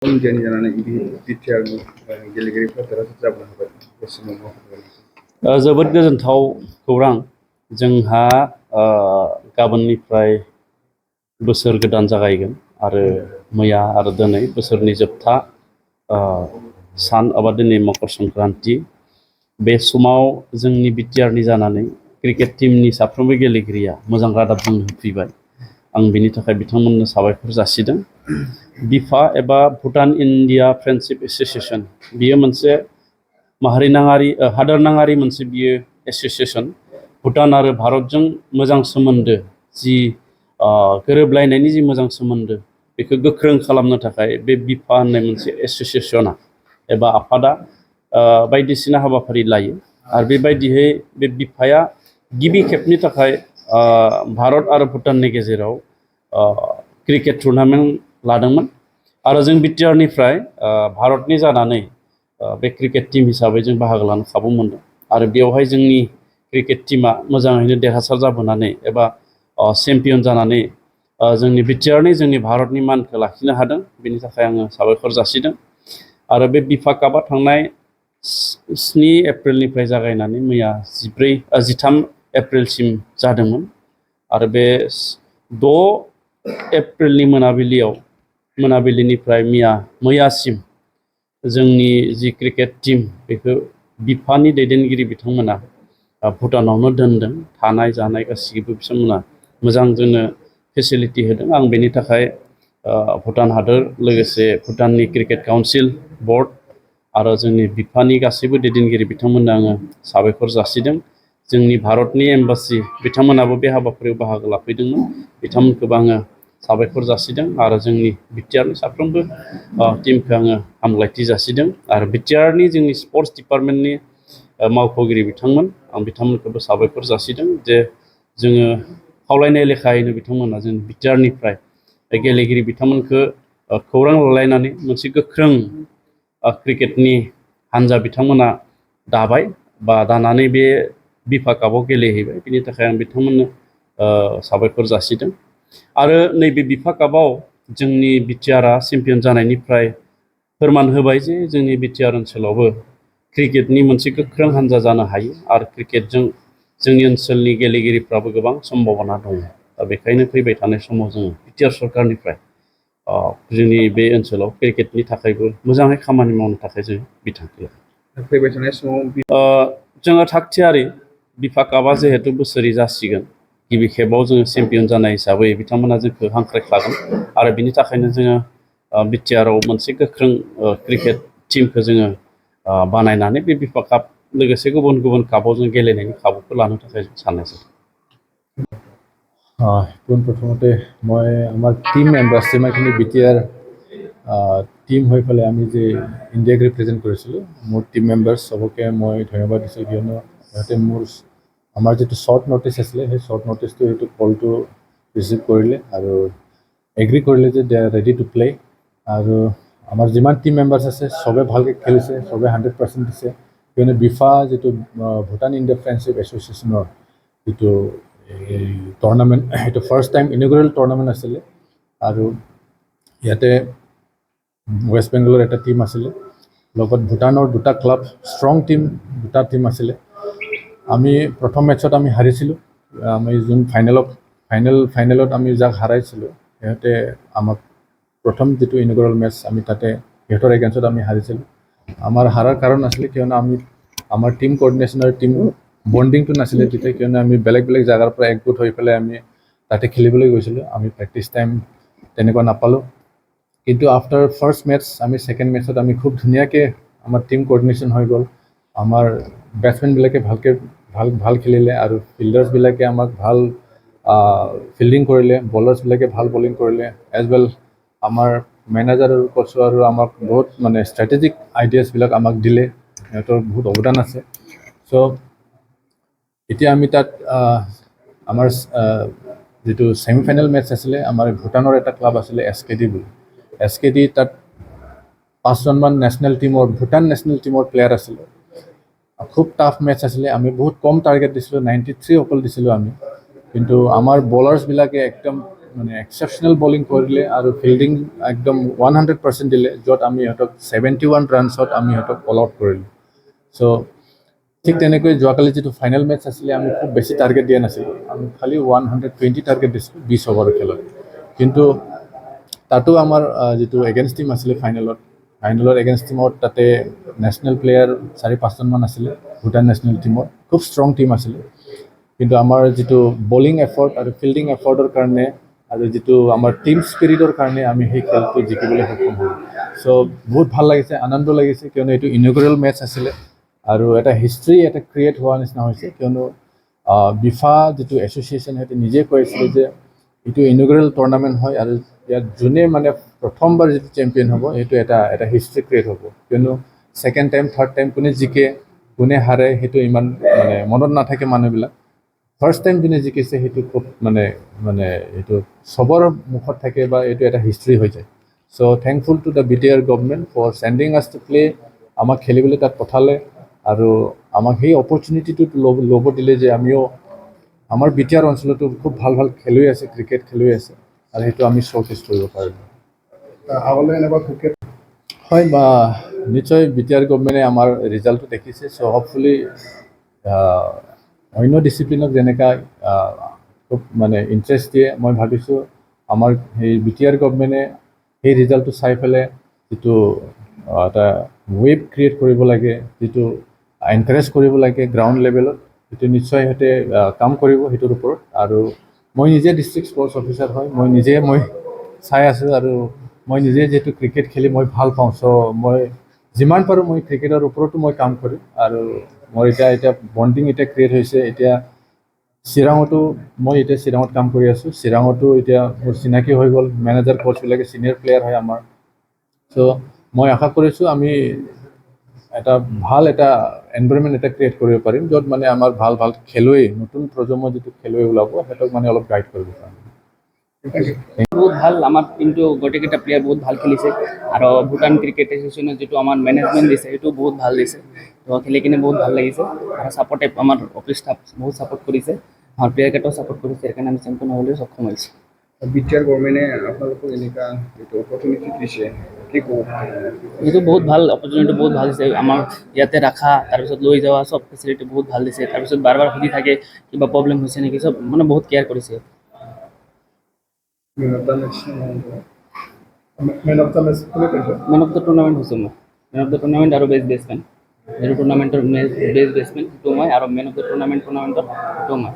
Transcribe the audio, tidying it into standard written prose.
इंडियानि जानानै बिटिआरनि गेलेगिरिफ्रा देरहासार जाबोनो हाबाय बे समाव जोबोद गोजोनथाव खौरां जोंहा गाबोननिफ्राय बोसोर गोदान जागायगोन आरो मैया आरो दिनै बोसोरनि जोबथा सान एबा दिनै मकर संक्रान्ति बे समाव जोंनि बिटिआरनि जानानै क्रिकेट टीमनि साफ्रोमबो गेलेगिरिया मोजां रादाब बुंनो होफैबाय आं बिनि थाखाय बिथांमोननो साबायखर जासिदों बिफा एबा भुटान इन्डिया फ्रेन्डशिप एसोसिएशन बियो मोनसे माहारिनाङारि हादोरनाङारि मोनसे बियो एसोसिएशन भुटान आरो भारतजों मोजां सोमोन्दो जि गोरोबलायनायनि जि मोजां सोमोन्दो बेखौ गोख्रों खालामनो थाखाय बे बिफा होननाय मोनसे एसोसिएशना एबा आफादा बायदिसिना हाबाफारि लायो आरो बेबायदियै बे बिफाया गिबि खेबनि थाखाय भारत आरो भुटाननि गेजेराव क्रिकेट टुर्नामेन्ट लादोंमोन आरो जों बिटिआरनिफ्राय भारतनि जानानै बे क्रिकेट टीम हिसाबै जों बाहागो लानो खाबु मोनदों आरो बेवहाय जोंनि क्रिकेट टीमा मोजाङैनो देरहासार जाबोनानै एबा चेम्पियन जानानै जोंनि बिटिआरनि जोंनि भारतनि मानखौ लाखिनो हादों बेनि थाखाय आङो साबायखर जासिदों आरो बे बिफा कापआ थांनाय 7 एप्रिलनिफ्राय जागायनानै मैया 13 एप्रिलसिम जादोंमोन आरो बे 6 एप्रिलनि मोनाबिलिनिफ्राय मैयासिम जोंनि जि क्रिकेट टीम बेखौ बिफानि दैदेनगिरि बिथांमोना भुटानावनो दोनदों थानाय जानाय गासिबो बिथांमोना मोजां जोंनो फेसिलिटि होदों आं बेनि थाखाय भुटान हादोर लोगोसे भुटाननि क्रिकेट काउन्सिल बर्ड आरो जोंनि बिफानि गासैबो दैदेनगिरि बिथांमोननो आङो साबायखर जासिदों जोंनि भारतनि एम्बासि बिथांमोनाबो बे हाबाफारियाव बाहागो लाफैदोंमोन बिथांमोनखौबो आङो साबायखर जासिदों आरो जोंनि बिटिआरनि साफ्रोमबो टीमखौ आङो हामलायथि जासिदों आरो बिटिआरनि जोंनि स्पर्ट्स डिपार्टमेन्टनि मावख'गिरि बिथांमोन आं बिथांमोनखौबो साबायखर जासिदों जे जोङो खावलायनाय लेखायैनो बिथांमोना जों बिटिआरनिफ्राय गेलेगिरि बिथांमोनखौ खौरां लालायनानै मोनसे गोख्रों क्रिकेटनि हान्जा बिथांमोना दाबाय बा दानानै बे बिफा कापआव गेलेहैबाय बिनि थाखाय आं बिथांमोननो साबायखर जासिदों आरो नैबे बिफा कापआव जोंनि बिटिआरआ चेम्पियन जानायनिफ्राय फोरमान होबाय जे जोंनि बिटिआर ओनसोलावबो क्रिकेटनि मोनसे गोख्रों हान्जा जानो हायो आरो क्रिकेटजों जोंनि ओनसोलनि गेलेगिरिफ्राबो गोबां सम्भावना दङ दा बेखायनो फैबाय थानाय समाव जोङो बिटिआर सरकारनिफ्राय जोंनि बे ओनसोलाव क्रिकेटनि थाखायबो मोजाङै खामानि मावनो थाखाय जों बिथांखि लादों फैबाय थानाय समाव जोङो थागथियारि बिफा कापआ जिहेतु बोसोरै जासिगोन गिबि खेबाव जोङो चेम्पियन जानाय हिसाबै बिथांमोना जोंखौ हांख्रायखागोन आरो बिनि थाखायनो जोङो बिटिआरआव मोनसे गोख्रों क्रिकेट टीमखौ जोङो बानायनानै बे बिफा काप लोगोसे गुबुन गुबुन कापआव जों गेलेनायनि खाबुखौ लानो थाखाय जों साननाय जादों পোনপ্ৰথমতে মই আমাৰ টিম মেম্বাৰ্ছ যিমানখিনি বিটিআৰ টিম হৈ পেলাই আমি যে ইণ্ডিয়াক ৰিপ্ৰেজেণ্ট কৰিছিলোঁ মোৰ টিম মেম্বাৰ্ছ চবকে মই ধন্যবাদ দিছোঁ কিয়নো সিহঁতে আমাৰ যিটো শ্বৰ্ট ন'টিছ আছিলে সেই শ্বৰ্ট ন'টিছটো সেইটো কলটো ৰিচিভ কৰিলে আৰু এগ্ৰি কৰিলে যে দে আৰ ৰেডি টু প্লে আৰু আমাৰ যিমান টিম মেম্বাৰ্ছ আছে চবে ভালকৈ খেলিছে চবে 100% দিছে কিয়নো বিফা যিটো ভূটান ইণ্ডিয়া ফ্ৰেণ্ডশ্বিপ এছ'চিয়েশ্যনৰ যিটো টুৰ্নামেণ্ট সেইটো ফাৰ্ষ্ট টাইম ইনগুৰেল টুৰ্নামেণ্ট আছিলে আৰু ইয়াতে ৱেষ্ট বেংগলৰ এটা টিম আছিলে লগত ভূটানৰ দুটা ক্লাব ষ্ট্ৰং দুটা টিম আছিলে আমি প্ৰথম মেটছত আমি হাৰিছিলোঁ আমি যোন ফাইনেলত আমি যাক হাৰাইছিলোঁ সিহঁতে আমাক প্ৰথম যিটো ইনগুৰেল মেটছ আমি তাতে সিহঁতৰ এগেইনষ্টত আমি হাৰিছিলোঁ আমাৰ হাৰাৰ কাৰণ আছিলে কিয়নো আমাৰ টিম কোঅৰ্ডিনেশ্যনৰ টিম বণ্ডিংটো নাছিলে তেতিয়া কিয়নো আমি বেলেগ বেলেগ জেগাৰ পৰা একগোট হৈ পেলাই আমি তাতে খেলিবলৈ গৈছিলোঁ আমি প্ৰেক্টিছ টাইম তেনেকুৱা নাপালোঁ কিন্তু আফটাৰ ফাৰ্ষ্ট মেটছ আমি ছেকেণ্ড মেটছত আমি খুব ধুনীয়াকৈ আমাৰ টিম কোঅৰ্ডিনেশ্যন হৈ গ'ল আমাৰ বেটছমেনবিলাকে ভাল খেলিলে আৰু ফিল্ডাৰ্ছবিলাকে আমাক ভাল ফিল্ডিং কৰিলে বলাৰ্ছবিলাকে ভাল বলিং কৰিলে এজ ৱেল আমাৰ মেনেজাৰ আৰু কোচ আৰু আমাক বহুত মানে ষ্ট্ৰেটেজিক আইডিয়াছবিলাক আমাক দিলে সিহঁতৰ বহুত অৱদান আছে চ' এতিয়া আমি তাত আমাৰ যিটো ছেমিফাইনেল মেটছ আছিলে আমাৰ ভূটানৰ এটা ক্লাব আছিলে SKD বুলি SKD তাত 5জনমান ভূটান নেশ্যনেল টিমৰ প্লেয়াৰ আছিলে খুব টাফ মেটছ আছিলে আমি বহুত কম টাৰ্গেট দিছিলোঁ 93 অকল দিছিলোঁ আমি কিন্তু আমাৰ বলাৰ্ছবিলাকে একদম মানে এক্সেপশ্যনেল বলিং কৰিলে আৰু ফিল্ডিং একদম 100% দিলে য'ত আমি সিহঁতক 71 ৰানছত আমি সিহঁতক অল আউট কৰিলোঁ চ' ঠিক তেনেকৈ যোৱাকালি যিটো ফাইনেল মেটচ আছিলে আমি খুব বেছি টাৰ্গেট দিয়া নাছিলোঁ আমি খালি 120 টাৰ্গেট দিছিলোঁ 20 অভাৰৰ খেলত কিন্তু তাতো আমাৰ যিটো এগেইনষ্ট টিম আছিলে ফাইনেলৰ এগেইনষ্ট টিমত তাতে নেশ্যনেল প্লেয়াৰ 4-5জনমান আছিলে ভূটান নেশ্যনেল টিমত খুব ষ্ট্ৰং টিম আছিলে কিন্তু আমাৰ যিটো বলিং এফৰ্ট আৰু ফিল্ডিং এফৰ্টৰ কাৰণে আৰু যিটো আমাৰ টিম স্পিৰিটৰ কাৰণে আমি সেই খেলটো জিকিবলৈ সক্ষম হ'লোঁ চ' বহুত ভাল লাগিছে আনন্দ লাগিছে কিয়নো এইটো ইনগুৰেল মেটচ আছিলে আৰু এটা হিষ্ট্ৰী এটা ক্ৰিয়েট হোৱা নিচিনা হৈছে কিয়নো বিফা যিটো এছ'চিয়েশ্যন সিহঁতে নিজে কৈছিলে যে এইটো ইনগুৰেল টুৰ্ণামেণ্ট হয় আৰু ইয়াত যোনে মানে প্ৰথমবাৰ যিটো চেম্পিয়ন হ'ব সেইটো এটা হিষ্ট্ৰী ক্ৰিয়েট হ'ব কিয়নো ছেকেণ্ড টাইম থাৰ্ড টাইম কোনে জিকে কোনে হাৰে সেইটো ইমান মানে মনত নাথাকে মানুহবিলাক ফাৰ্ষ্ট টাইম যোনে জিকিছে সেইটো খুব মানে এইটো চবৰ মুখত থাকে বা এইটো এটা হিষ্ট্ৰী হৈ যায় so' thankful to the BTR government for sending us to play আমাক খেলিবলৈ তাত পঠালে আৰু আমাক সেই অপৰচুনিটিটো ল'ব দিলে যে আমিও আমাৰ BTR অঞ্চলতো খুব ভাল খেলুৱৈ আছে ক্ৰিকেট খেলুৱৈ আছে আৰু সেইটো আমি শ্ব'কেছ কৰিব পাৰিলোঁ আগলৈ এনেকুৱা ক্ৰিকেট হয় বা নিশ্চয় BTR গভৰ্ণমেণ্টে আমাৰ ৰিজাল্টটো দেখিছে চ' হ'পফুলি অন্য ডিচিপ্লিনক যেনেকৈ খুব মানে ইণ্টাৰেষ্ট দিয়ে মই ভাবিছোঁ আমাৰ সেই BTR গভৰ্ণমেণ্টে সেই ৰিজাল্টটো চাই পেলাই যিটো এটা ৱেব ক্ৰিয়েট কৰিব লাগে যিটো এনকাৰেজ কৰিব লাগে গ্ৰাউণ্ড লেভেলত সেইটো নিশ্চয় সিহঁতে কাম কৰিব সেইটোৰ ওপৰত আৰু মই নিজে ডিষ্ট্ৰিক্ট স্পৰ্টছ অফিচাৰ হয় মই চাই আছোঁ আৰু মই নিজে যিহেতু ক্ৰিকেট খেলি মই ভাল পাওঁ চ' মই যিমান পাৰোঁ মই ক্ৰিকেটৰ ওপৰতো মই কাম কৰিম আৰু মোৰ এতিয়া বণ্ডিং এতিয়া ক্ৰিয়েট হৈছে এতিয়া চিৰাঙতো মই এতিয়া চিৰাঙত কাম কৰি আছোঁ চিৰাঙতো এতিয়া মোৰ চিনাকি হৈ গ'ল মেনেজাৰ কোচবিলাকে ছিনিয়ৰ প্লেয়াৰ হয় আমাৰ চ' মই আশা কৰিছোঁ আমি এটা ভাল এটা এনভাইৰনমেণ্ট এটা ক্ৰিয়েট কৰিব পাৰিম য'ত মানে আমাৰ ভাল খেলুৱৈ নতুন প্ৰজন্মৰ যিটো খেলুৱৈ ওলাব সিহঁতক মানে অলপ গাইড কৰিব পাৰিম বহুত ভাল আমাৰ টিমটো গোটেইকেইটা প্লেয়াৰ বহুত ভাল খেলিছে আৰু ভূটান ক্ৰিকেট এছ'চিয়েশ্যনে যিটো আমাৰ মেনেজমেণ্ট দিছে সেইটো বহুত ভাল দিছে তো খেলি কিনে বহুত ভাল লাগিছে আৰু ছাপৰ্টে আমাৰ অফিচ ষ্টাফ বহুত ছাপৰ্ট কৰিছে আমাৰ প্লেয়াৰকেইটাও ছাপৰ্ট কৰিছে সেইকাৰণে আমি চেম্পিয়ন হ'বলৈ সক্ষম হৈছোঁ BTR গভৰ্ণমেণ্টে আপোনালোকক এনেকুৱা যিটো অপৰচুনিটি দিছে কি ক'ব এইটো বহুত ভাল অপৰচুনিটি বহুত ভাল দিছে আমাৰ ইয়াতে ৰাখা তাৰপিছত লৈ যোৱা চব ফেচিলিটি বহুত ভাল দিছে তাৰপিছত বাৰ সুধি থাকে কিবা প্ৰব্লেম হৈছে নেকি চব মানে বহুত কেয়াৰ কৰিছে মেন অফ দ্য মেচ কোনে কৈছে মেন অফ দ্য টুৰ্ণামেণ্ট হৈছোঁ মই মেন অফ দ্য টুৰ্ণামেণ্ট আৰু বেষ্ট বেটছমেন সেইটো টুৰ্ণামেণ্টৰ বেষ্ট বেটছমেন সেইটো মই আৰু মেন অফ দ্য টুৰ্ণামেণ্টৰ সেইটো মই